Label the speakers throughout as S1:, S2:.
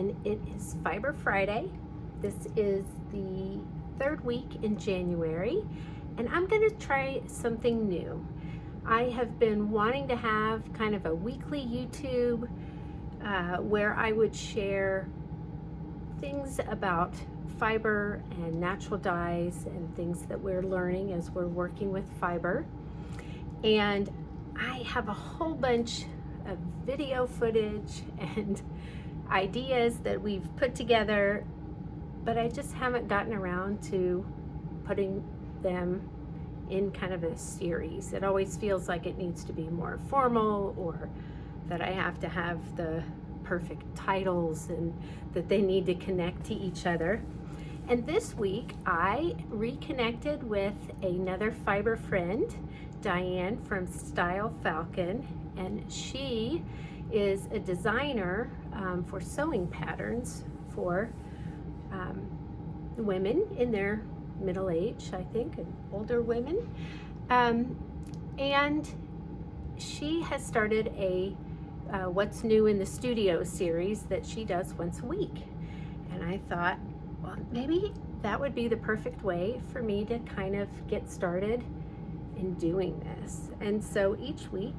S1: and it is Fiber Friday. This is the third week in January, and I'm going to try something new. I have been wanting to have kind of a weekly YouTube where I would share things about fiber and natural dyes and things that we're learning as we're working with fiber. And I have a whole bunch of video footage and ideas that we've put together, but I just haven't gotten around to putting them in kind of a series. It always feels like it needs to be more formal, or that I have to have the perfect titles and that they need to connect to each other. And this week I reconnected with another fiber friend, Diane from Style Falcon, and she is a designer for sewing patterns for women in their middle age, I think, and older women. And she has started a What's New in the Studio series that she does once a week. And I thought, well, maybe that would be the perfect way for me to kind of get started in doing this. And so each week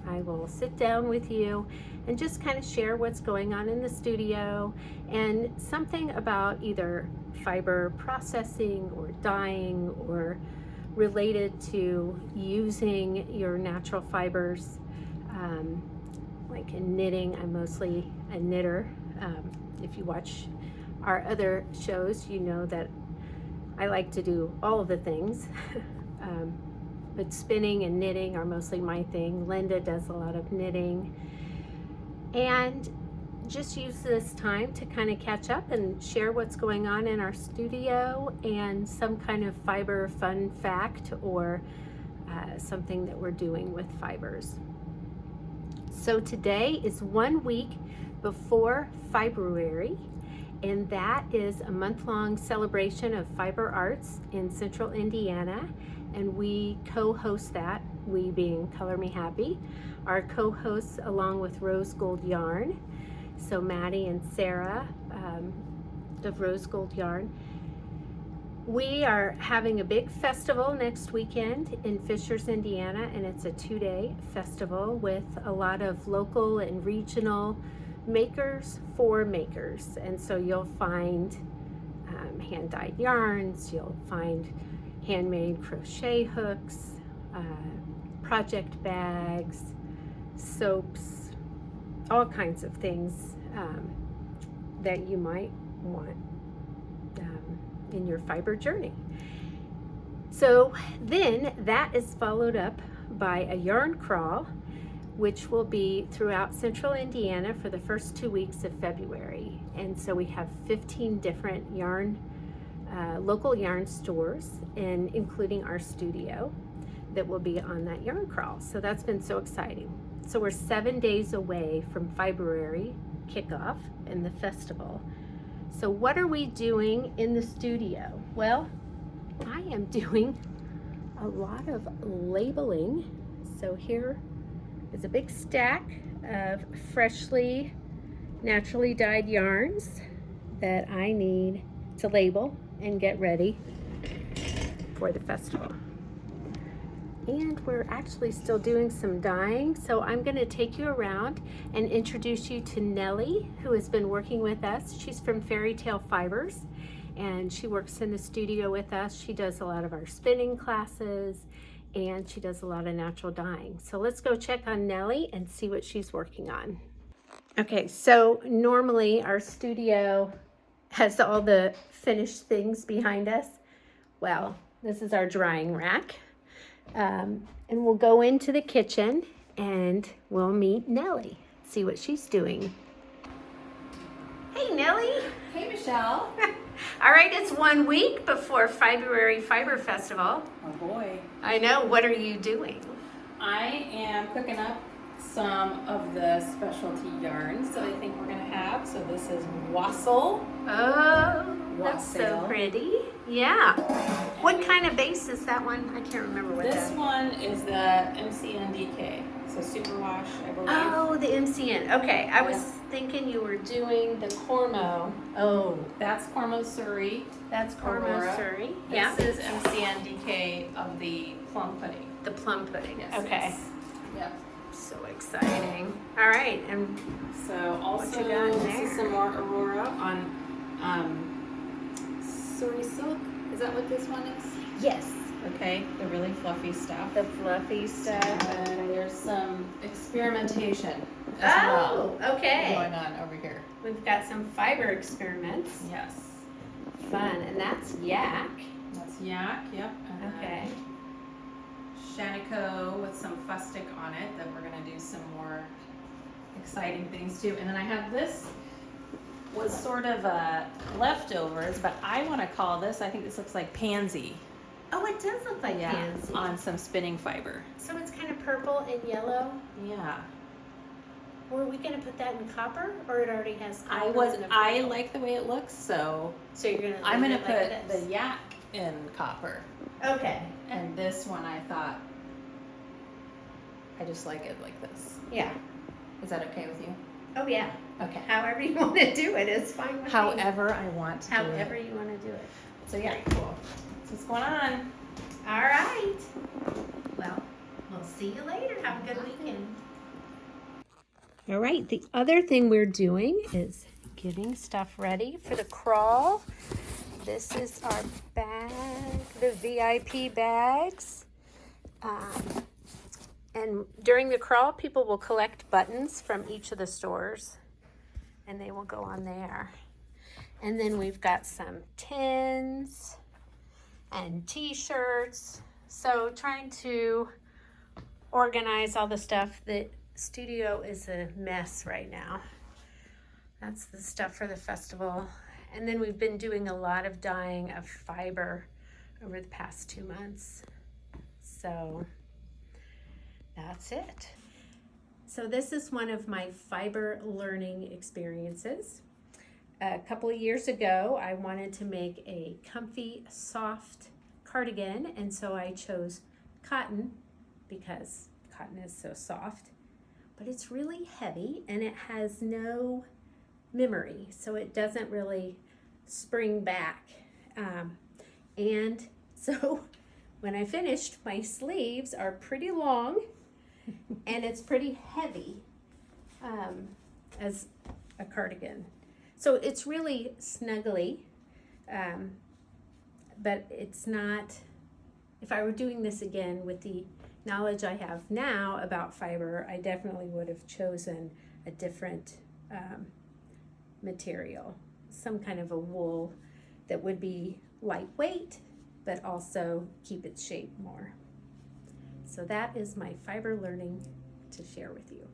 S1: I will sit down with you and just kind of share what's going on in the studio and something about either fiber processing or dyeing or related to using your natural fibers. Like in knitting, I'm mostly a knitter. If you watch our other shows, you know that I like to do all of the things. But spinning and knitting are mostly my thing. Linda does a lot of knitting. And just use this time to kind of catch up and share what's going on in our studio and some kind of fiber fun fact or something that we're doing with fibers. So today is 1 week before FIBRuary, and that is a month-long celebration of fiber arts in Central Indiana. And we co-host that, we being Color Me Happy, our co-hosts along with Rose Gold Yarn. So Maddie and Sarah of Rose Gold Yarn. We are having a big festival next weekend in Fishers, Indiana, and it's a 2-day festival with a lot of local and regional makers for makers. And so you'll find hand-dyed yarns, you'll find handmade crochet hooks, project bags, soaps, all kinds of things that you might want in your fiber journey. So then that is followed up by a yarn crawl, which will be throughout Central Indiana for the first 2 weeks of February. And so we have 15 different local yarn stores, and including our studio, that will be on that yarn crawl. So that's been so exciting. So we're 7 days away from FIBRuary kickoff and the festival. So what are we doing in the studio? Well, I am doing a lot of labeling. So here is a big stack of freshly, naturally dyed yarns that I need to label and get ready for the festival. And we're actually still doing some dyeing, so I'm going to take you around and introduce you to Nellie, who has been working with us. She's from Fairy Tale Fibers, and she works in the studio with us. She does a lot of our spinning classes, and she does a lot of natural dyeing. So let's go check on Nellie and see what she's working on. Okay, so normally our studio has all the finished things behind us. Well, this is our drying rack. And we'll go into the kitchen and we'll meet Nellie, see what she's doing. Hey, Nellie.
S2: Hey, Michelle.
S1: All right, it's 1 week before FIBRuary Fiber Festival.
S2: Oh boy.
S1: I know, what are you doing?
S2: I am cooking up some of the specialty yarns that I think we're gonna have. So this is wassail.
S1: Oh, that's so
S2: Wassail.
S1: pretty. Yeah. What kind of base is that one? I can't remember what
S2: This
S1: that is.
S2: one is the MCNDK. So superwash, I believe.
S1: Oh, the MCN. Okay, I was
S2: Yeah.
S1: thinking you were doing the Cormo. Oh,
S2: That's Cormo Surrey.
S1: that's Cormo
S2: Aurora.
S1: Surrey.
S2: This
S1: Yeah,
S2: is MCN DK of the plum pudding.
S1: the plum pudding.
S2: Yes.
S1: Okay,
S2: Yes. Yep.
S1: so exciting. All right, and
S2: So also
S1: you got in
S2: this is
S1: there?
S2: some more Aurora on Surrey silk. Is that what this one is?
S1: yes,
S2: Okay, the really fluffy stuff.
S1: the fluffy stuff.
S2: And there's some experimentation as well
S1: Oh, okay.
S2: going on over here.
S1: We've got some fiber experiments.
S2: Yes.
S1: Fun, and that's yak.
S2: That's yak, yep. And then
S1: Okay.
S2: Shanico with some fustic on it that we're gonna do some more exciting things to. And then I have this was sort of leftovers, but I want to call this, I think this looks like pansy.
S1: Oh, it does look like pansy.
S2: On some spinning fiber.
S1: So it's kind of purple and yellow.
S2: Yeah.
S1: Were we gonna put that in copper, or it already has copper?
S2: I like the way it looks, so
S1: So you're gonna.
S2: I'm gonna
S1: leave it
S2: put
S1: like
S2: the
S1: this?
S2: yak in copper.
S1: Okay.
S2: And this one I thought, I just like it like this.
S1: Yeah.
S2: Is that okay with you?
S1: Oh yeah.
S2: Okay.
S1: However you want to do it is fine with me.
S2: However I want to do
S1: However
S2: it.
S1: you want to do it.
S2: So yeah, cool. So what's going on?
S1: All right. Well, we'll see you later. Have a good weekend. All right. The other thing we're doing is getting stuff ready for the crawl. This is our bag, the VIP bags. And during the crawl, people will collect buttons from each of the stores, and they will go on there. And then we've got some tins and t-shirts. So trying to organize all the stuff. The studio is a mess right now. That's the stuff for the festival. And then we've been doing a lot of dyeing of fiber over the past 2 months. So that's it. So this is one of my fiber learning experiences. A couple of years ago, I wanted to make a comfy, soft cardigan, and so I chose cotton because cotton is so soft. But it's really heavy and it has no memory, so it doesn't really spring back. And so when I finished, my sleeves are pretty long and it's pretty heavy as a cardigan. So it's really snuggly, but it's not, if I were doing this again with the knowledge I have now about fiber, I definitely would have chosen a different material, some kind of a wool that would be lightweight, but also keep its shape more. So that is my fiber learning to share with you.